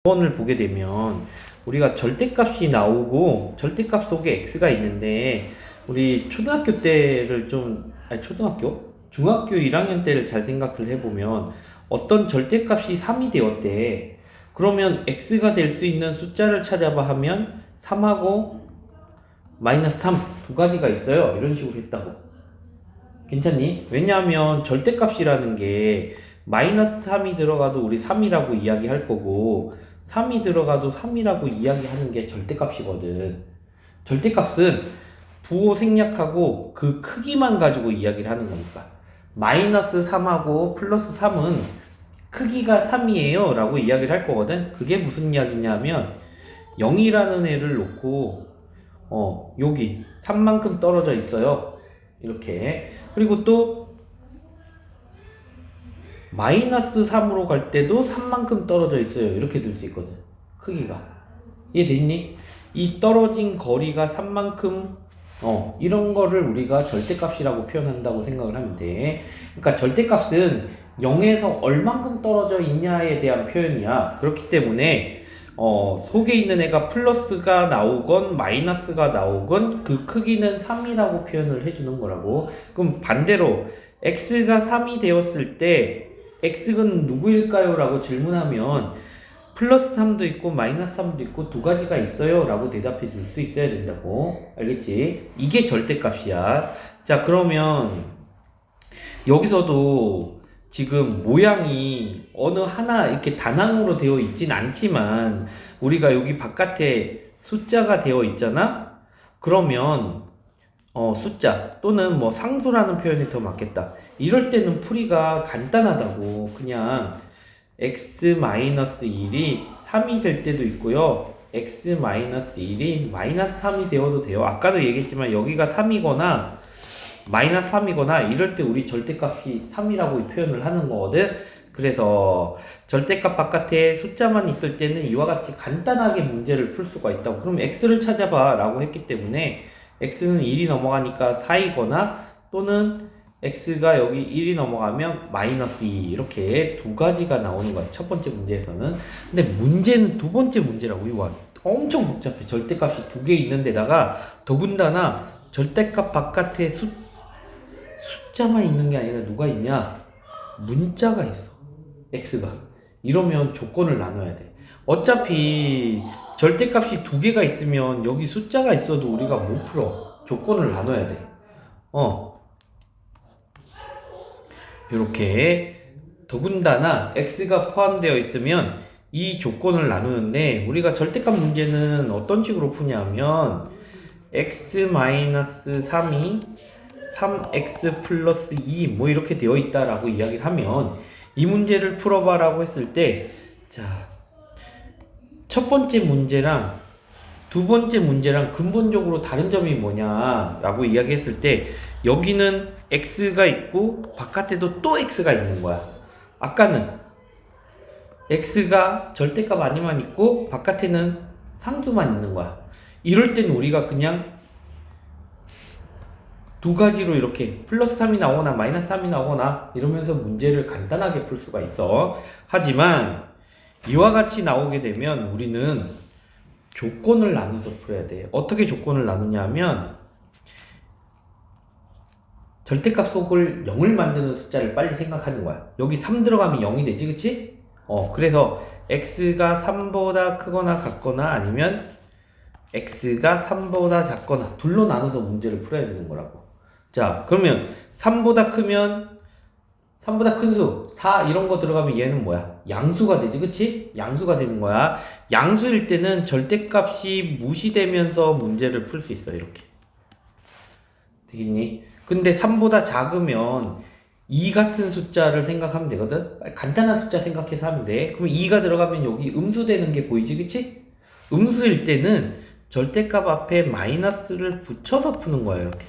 을 보게 되면 우리가 절대값이 나오고 절대값 속에 x가 있는데 우리 초등학교 때를 중학교 1학년 때를 잘 생각을 해보면 어떤 절대값이 3이 되었대. 그러면 x가 될 수 있는 숫자를 찾아봐 하면 3하고 마이너스 3 두 가지가 있어요. 이런 식으로 했다고. 괜찮니? 왜냐하면 절대값이라는 게 마이너스 3이 들어가도 우리 3이라고 이야기할 거고 3이 들어가도 3이라고 이야기하는 게 절대값이거든. 절대값은 부호 생략하고 그 크기만 가지고 이야기를 하는 거니까. 마이너스 3하고 플러스 3은 크기가 3이에요 라고 이야기를 할 거거든. 그게 무슨 이야기냐면 0이라는 애를 놓고 여기 3만큼 떨어져 있어요. 이렇게. 그리고 또 마이너스 3으로 갈 때도 3만큼 떨어져 있어요. 이렇게 들 수 있거든. 크기가. 이해됐니? 이 떨어진 거리가 3만큼 이런 거를 우리가 절대값이라고 표현한다고 생각을 하면 돼. 그러니까 절대값은 0에서 얼만큼 떨어져 있냐에 대한 표현이야. 그렇기 때문에 속에 있는 애가 플러스가 나오건 마이너스가 나오건 그 크기는 3이라고 표현을 해주는 거라고. 그럼 반대로 x가 3이 되었을 때 x는 누구일까요? 라고 질문하면 플러스 3도 있고 마이너스 3도 있고 두 가지가 있어요 라고 대답해 줄 수 있어야 된다고. 알겠지? 이게 절대값이야. 자, 그러면 여기서도 지금 모양이 어느 하나 이렇게 단항으로 되어 있진 않지만 우리가 여기 바깥에 숫자가 되어 있잖아? 그러면 숫자 또는 뭐 상수라는 표현이 더 맞겠다. 이럴 때는 풀이가 간단하다고. 그냥 x-1이 3이 될 때도 있고요. x-1이 마이너스 3이 되어도 돼요. 아까도 얘기했지만 여기가 3이거나 마이너스 3이거나 이럴 때 우리 절대값이 3이라고 표현을 하는 거거든. 그래서 절대값 바깥에 숫자만 있을 때는 이와 같이 간단하게 문제를 풀 수가 있다고. 그럼 x를 찾아봐 라고 했기 때문에 x는 1이 넘어가니까 4이거나 또는 x가 여기 1이 넘어가면 마이너스 2 이렇게 두 가지가 나오는 거야. 첫 번째 문제에서는. 근데 문제는 두 번째 문제라고. 이거 엄청 복잡해. 절대값이 두 개 있는 데다가 더군다나 절대값 바깥에 숫자만 있는 게 아니라 누가 있냐? 문자가 있어. x가. 이러면 조건을 나눠야 돼. 어차피 절대값이 두 개가 있으면 여기 숫자가 있어도 우리가 못 풀어. 조건을 나눠야 돼. 이렇게 더군다나 x가 포함되어 있으면 이 조건을 나누는데 우리가 절대값 문제는 어떤 식으로 푸냐면 x-3이 3x 플러스 2 뭐 이렇게 되어 있다라고 이야기를 하면 이 문제를 풀어봐 라고 했을 때 자, 첫 번째 문제랑 두 번째 문제랑 근본적으로 다른 점이 뭐냐 라고 이야기했을 때 여기는 x가 있고 바깥에도 또 x가 있는 거야. 아까는 x가 절대값 아니만 있고 바깥에는 상수만 있는 거야. 이럴 때는 우리가 그냥 두 가지로 이렇게 플러스 3이 나오거나 마이너스 3이 나오거나 이러면서 문제를 간단하게 풀 수가 있어. 하지만 이와 같이 나오게 되면 우리는 조건을 나눠서 풀어야 돼. 어떻게 조건을 나누냐면 절대값 속을 0을 만드는 숫자를 빨리 생각하는 거야. 여기 3 들어가면 0이 되지, 그치? 그래서 x가 3보다 크거나 같거나 아니면 x가 3보다 작거나 둘로 나눠서 문제를 풀어야 되는 거라고. 자, 그러면 3보다 크면 3보다 큰 수, 4 이런 거 들어가면 얘는 뭐야? 양수가 되지, 그치? 양수가 되는 거야. 양수일 때는 절대값이 무시되면서 문제를 풀 수 있어, 이렇게. 되겠니? 근데 3보다 작으면 2 같은 숫자를 생각하면 되거든? 간단한 숫자 생각해서 하면 돼. 그럼 2가 들어가면 여기 음수 되는 게 보이지, 그치? 음수일 때는 절대값 앞에 마이너스를 붙여서 푸는 거야, 이렇게.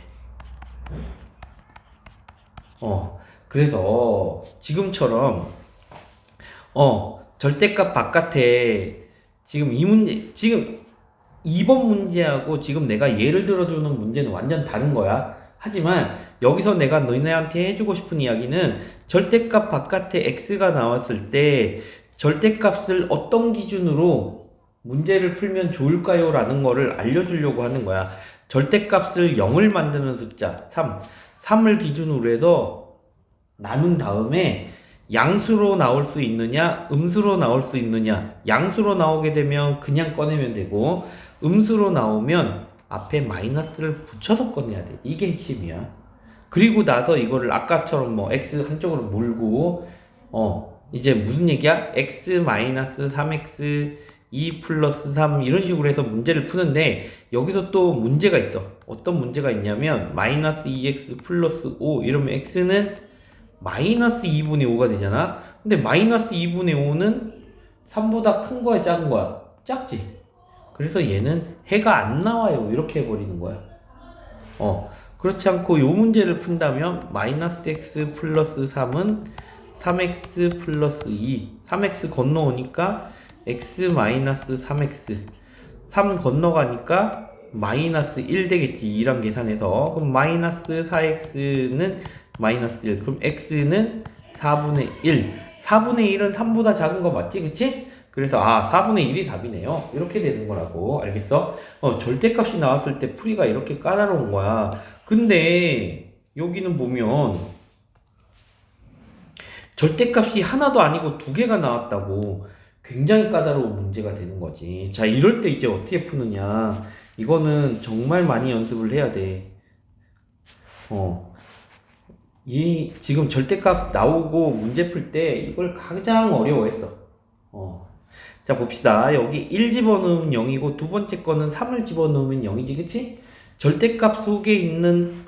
그래서 지금처럼 절대값 바깥에 지금 이 문제, 지금 2번 문제하고 지금 내가 예를 들어주는 문제는 완전 다른 거야. 하지만 여기서 내가 너희한테 해주고 싶은 이야기는 절대값 바깥에 x가 나왔을 때 절대값을 어떤 기준으로 문제를 풀면 좋을까요? 라는 거를 알려주려고 하는 거야. 절대값을 0을 만드는 숫자 3을 기준으로 해서 나눈 다음에 양수로 나올 수 있느냐 음수로 나올 수 있느냐. 양수로 나오게 되면 그냥 꺼내면 되고, 음수로 나오면 앞에 마이너스를 붙여서 꺼내야 돼. 이게 핵심이야. 그리고 나서 이거를 아까처럼 뭐 x 한쪽으로 몰고 이제 무슨 얘기야? x 마이너스 3x 2 플러스 3 이런 식으로 해서 문제를 푸는데, 여기서 또 문제가 있어. 어떤 문제가 있냐면 마이너스 2x 플러스 5 이러면 x는 마이너스 2분의 5가 되잖아. 근데 마이너스 2분의 5는 3보다 큰 거야 작은 거야? 작지. 그래서 얘는 해가 안 나와요. 이렇게 해버리는 거야. 그렇지 않고 요 문제를 푼다면 마이너스 x 플러스 3은 3x 플러스 2 3x 건너오니까 x 마이너스 3x 3 건너가니까 마이너스 1 되겠지. 2랑 계산해서. 그럼 마이너스 4x는 마이너스 1. 그럼 x는 4분의 1. 4분의 1은 3보다 작은 거 맞지? 그치? 그래서 4분의 1이 답이네요. 이렇게 되는 거라고. 알겠어? 절대값이 나왔을 때 풀이가 이렇게 까다로운 거야. 근데 여기는 보면 절대값이 하나도 아니고 두 개가 나왔다고. 굉장히 까다로운 문제가 되는 거지. 자, 이럴 때 이제 어떻게 푸느냐. 이거는 정말 많이 연습을 해야 돼. 이 지금 절대값 나오고 문제 풀 때 이걸 가장 어려워했어. 자, 봅시다. 여기 1 집어넣으면 0이고 두 번째 거는 3을 집어넣으면 0이지, 그치? 절대값 속에 있는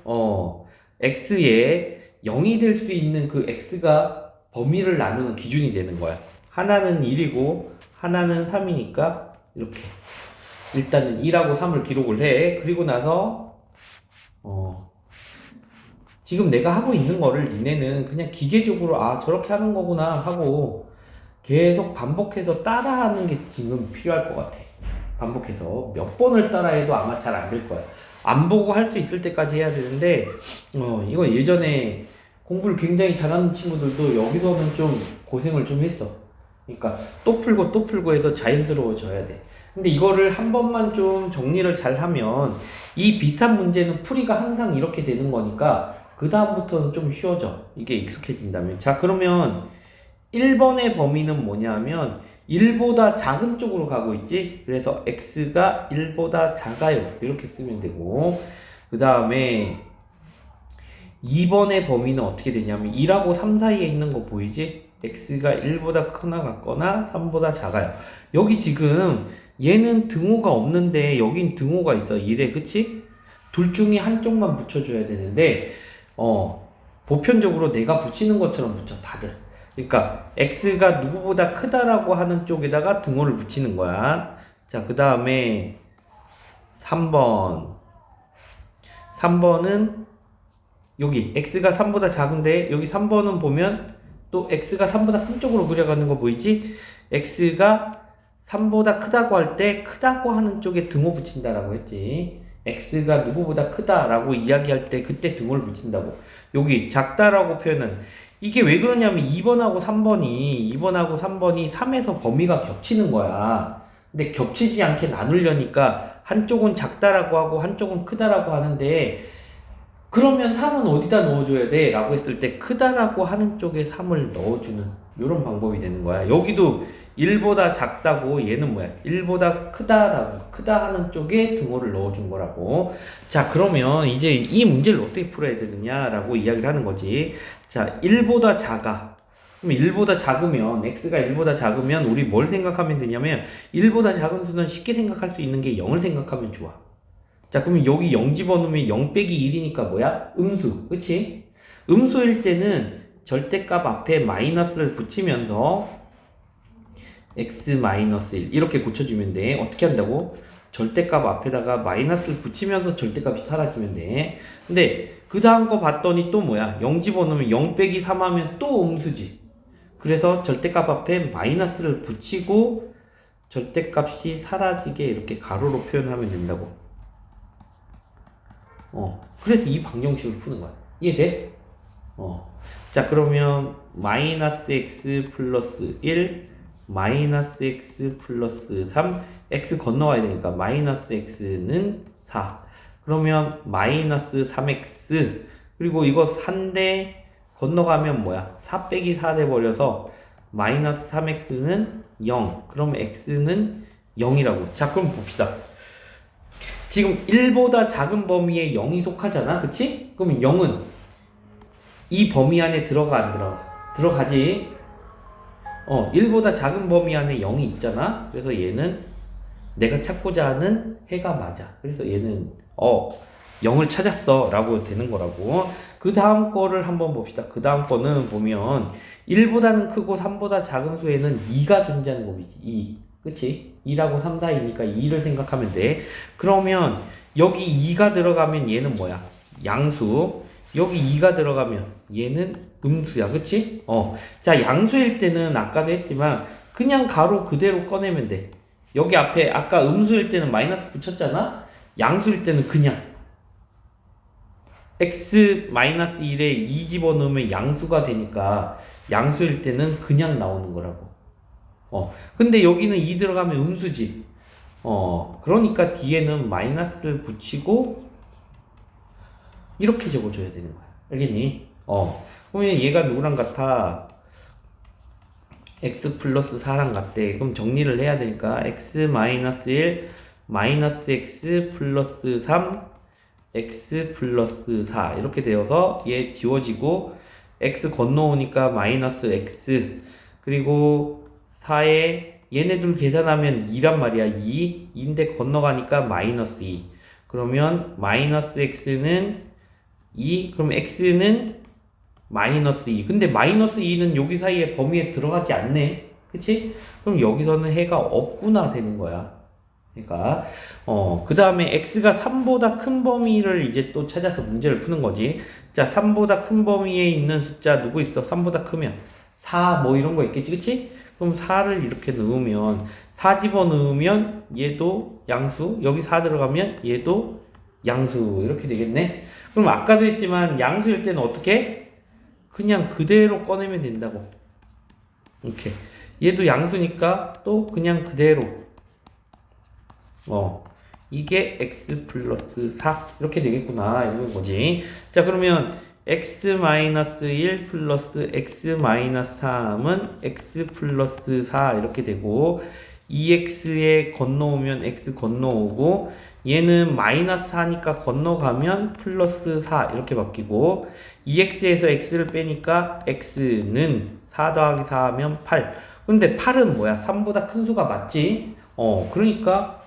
x에 0이 될 수 있는 그 x가 범위를 나누는 기준이 되는 거야. 하나는 1이고 하나는 3이니까 이렇게 일단은 1하고 3을 기록을 해. 그리고 나서 지금 내가 하고 있는 거를 니네는 그냥 기계적으로 저렇게 하는 거구나 하고 계속 반복해서 따라하는 게 지금 필요할 것 같아. 반복해서 몇 번을 따라해도 아마 잘 안 될 거야. 안 보고 할 수 있을 때까지 해야 되는데 이거 예전에 공부를 굉장히 잘하는 친구들도 여기서는 좀 고생을 좀 했어. 그러니까 또 풀고 또 풀고 해서 자연스러워져야 돼. 근데 이거를 한 번만 좀 정리를 잘 하면 이 비슷한 문제는 풀이가 항상 이렇게 되는 거니까 그 다음부터는 좀 쉬워져. 이게 익숙해진다면. 자, 그러면 1번의 범위는 뭐냐면 1보다 작은 쪽으로 가고 있지. 그래서 x가 1보다 작아요. 이렇게 쓰면 되고, 그 다음에 2번의 범위는 어떻게 되냐면 1하고 3 사이에 있는 거 보이지? x가 1보다 크나 같거나 3보다 작아요. 여기 지금 얘는 등호가 없는데 여긴 등호가 있어. 1에, 그치? 둘 중에 한쪽만 붙여줘야 되는데 보편적으로 내가 붙이는 것처럼 붙여, 다들. 그러니까 x가 누구보다 크다라고 하는 쪽에다가 등호를 붙이는 거야. 자, 그 다음에 3번은 여기 x가 3보다 작은데 여기 3번은 보면 또 x가 3보다 큰 쪽으로 그려가는 거 보이지? x가 3보다 크다고 할 때 크다고 하는 쪽에 등호 붙인다라고 했지. x가 누구보다 크다라고 이야기할 때 그때 등호를 붙인다고. 여기 작다라고 표현은 이게 왜 그러냐면 2번하고 3번이 3에서 범위가 겹치는 거야. 근데 겹치지 않게 나누려니까 한쪽은 작다라고 하고 한쪽은 크다라고 하는데, 그러면 3은 어디다 넣어줘야 돼? 라고 했을 때 크다라고 하는 쪽에 3을 넣어주는 이런 방법이 되는 거야. 여기도 1보다 작다고, 얘는 뭐야? 1보다 크다 하는 쪽에 등호를 넣어준 거라고. 자, 그러면 이제 이 문제를 어떻게 풀어야 되느냐라고 이야기를 하는 거지. 자, 1보다 작아. 그럼 1보다 작으면, x가 1보다 작으면 우리 뭘 생각하면 되냐면 1보다 작은 수는 쉽게 생각할 수 있는 게 0을 생각하면 좋아. 자, 그러면 여기 0 집어넣으면 0 빼기 1이니까 뭐야? 음수. 그치? 음수일 때는 절대값 앞에 마이너스를 붙이면서 x-1 이렇게 고쳐주면 돼. 어떻게 한다고? 절대값 앞에다가 마이너스를 붙이면서 절대값이 사라지면 돼. 근데 그 다음 거 봤더니 또 뭐야? 0 집어넣으면 0 빼기 3 하면 또 음수지. 그래서 절대값 앞에 마이너스를 붙이고 절대값이 사라지게 이렇게 가로로 표현하면 된다고. 그래서 이 방정식을 푸는 거야. 이해돼? 자, 그러면 마이너스 x 플러스 1 마이너스 x 플러스 3 x 건너와야 되니까 마이너스 x는 4 그러면 마이너스 3x 그리고 이거 4인데 건너가면 뭐야 4 빼기 4 돼버려서 마이너스 3x는 0 그럼 x는 0이라고 자 그럼 봅시다 지금 1보다 작은 범위에 0이 속하잖아 그치? 그럼 0은 이 범위 안에 들어가 안 들어가? 들어가지 1보다 작은 범위 안에 0이 있잖아 그래서 얘는 내가 찾고자 하는 해가 맞아 그래서 얘는 0을 찾았어 라고 되는 거라고 그 다음 거를 한번 봅시다 그 다음 거는 보면 1보다는 크고 3보다 작은 수에는 2가 존재하는 법이지 2 그치? 2라고 3, 4이니까 2를 생각하면 돼 그러면 여기 2가 들어가면 얘는 뭐야? 양수 여기 2가 들어가면 얘는 음수야 그치? 자 양수일 때는 아까도 했지만 그냥 가로 그대로 꺼내면 돼 여기 앞에 아까 음수일 때는 마이너스 붙였잖아 양수일 때는 그냥 x-1에 2 집어넣으면 양수가 되니까 양수일 때는 그냥 나오는 거라고 근데 여기는 2 들어가면 음수지 그러니까 뒤에는 마이너스를 붙이고 이렇게 적어줘야 되는 거야 알겠니? 그러면 얘가 누구랑 같아? x 플러스 4랑 같대 그럼 정리를 해야 되니까 x-1 마이너스 x 플러스 3 x 플러스 4 이렇게 되어서 얘 지워지고 x 건너오니까 마이너스 x 그리고 4에 얘네들 계산하면 2란 말이야 2인데 건너가니까 마이너스 2 그러면 마이너스 x는 2 그럼 x는 마이너스 2 근데 마이너스 2는 여기 사이에 범위에 들어가지 않네 그치? 그럼 여기서는 해가 없구나 되는 거야 그러니까 그 다음에 x가 3보다 큰 범위를 이제 또 찾아서 문제를 푸는 거지 자 3보다 큰 범위에 있는 숫자 누구 있어? 3보다 크면 4 뭐 이런 거 있겠지 그치? 그럼 4를 이렇게 넣으면 4 집어넣으면 얘도 양수 여기 4 들어가면 얘도 양수 이렇게 되겠네 그럼 아까도 했지만 양수일 때는 어떻게? 그냥 그대로 꺼내면 된다고 이렇게 얘도 양수니까 또 그냥 그대로 이게 x 플러스 4 이렇게 되겠구나 이런 거지 자 그러면 x-1 플러스 x-3은 x 플러스 4 이렇게 되고 2x에 건너오면 x 건너오고 얘는 마이너스 4니까 건너가면 플러스 4 이렇게 바뀌고 2x에서 x를 빼니까 x는 4 더하기 4 하면 8 근데 8은 뭐야? 3보다 큰 수가 맞지? 그러니까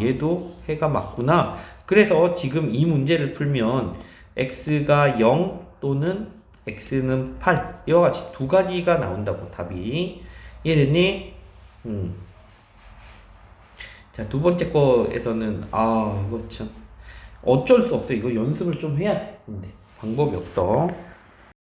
얘도 해가 맞구나 그래서 지금 이 문제를 풀면 x가 0 또는 x는 8 이와 같이 두 가지가 나온다고 답이 이해됐니? 자, 두 번째 거에서는 이거 참 어쩔 수 없어. 이거 연습을 좀 해야 돼. 근데 방법이 없어.